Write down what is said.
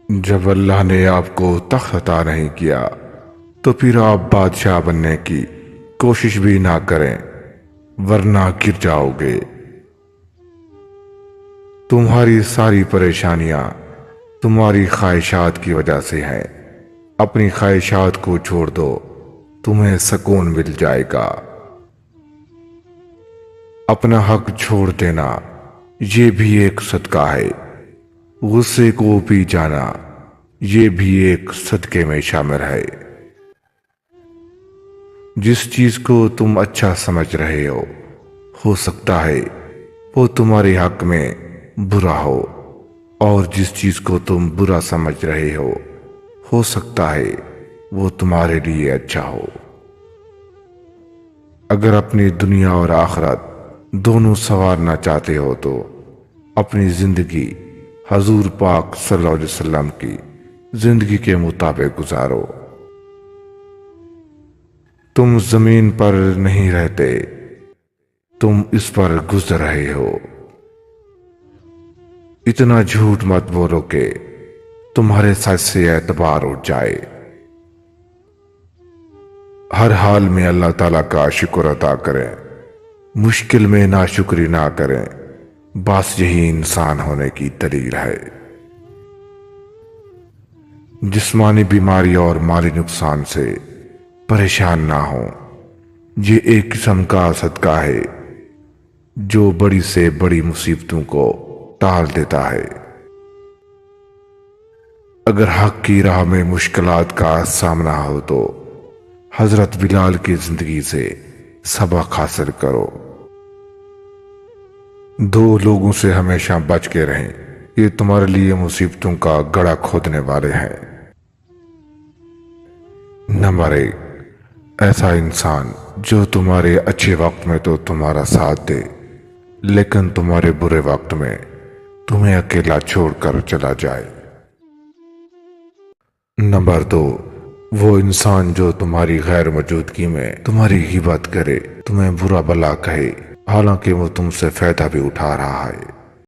جب اللہ نے آپ کو تخت عطا نہیں کیا تو پھر آپ بادشاہ بننے کی کوشش بھی نہ کریں ورنہ گر جاؤ گے۔ تمہاری ساری پریشانیاں تمہاری خواہشات کی وجہ سے ہیں۔ اپنی خواہشات کو چھوڑ دو، تمہیں سکون مل جائے گا۔ اپنا حق چھوڑ دینا یہ بھی ایک صدقہ ہے۔ غصے کو پی جانا یہ بھی ایک صدقے میں شامل ہے۔ جس چیز کو تم اچھا سمجھ رہے ہو سکتا ہے وہ تمہارے حق میں برا ہو، اور جس چیز کو تم برا سمجھ رہے ہو سکتا ہے وہ تمہارے لیے اچھا ہو۔ اگر اپنی دنیا اور آخرت دونوں سنوارنا چاہتے ہو تو اپنی زندگی حضور پاک صلی اللہ علیہ وسلم کی زندگی کے مطابق گزارو۔ تم زمین پر نہیں رہتے، تم اس پر گزر رہے ہو۔ اتنا جھوٹ مت بولو کہ تمہارے سچ سے اعتبار اٹھ جائے۔ ہر حال میں اللہ تعالیٰ کا شکر ادا کریں، مشکل میں ناشکری نہ کریں، بس یہی انسان ہونے کی دلیل ہے۔ جسمانی بیماری اور مالی نقصان سے پریشان نہ ہوں، یہ ایک قسم کا صدقہ ہے جو بڑی سے بڑی مصیبتوں کو ٹال دیتا ہے۔ اگر حق کی راہ میں مشکلات کا سامنا ہو تو حضرت بلال کی زندگی سے سبق حاصل کرو۔ دو لوگوں سے ہمیشہ بچ کے رہیں، یہ تمہارے لیے مصیبتوں کا گڑھا کھودنے والے ہیں۔ نمبر 1، ایسا انسان جو تمہارے اچھے وقت میں تو تمہارا ساتھ دے لیکن تمہارے برے وقت میں تمہیں اکیلا چھوڑ کر چلا جائے۔ نمبر 2، وہ انسان جو تمہاری غیر موجودگی میں تمہاری غیبت کرے، تمہیں برا بھلا کہے، حالانکہ وہ تم سے فائدہ بھی اٹھا رہا ہے۔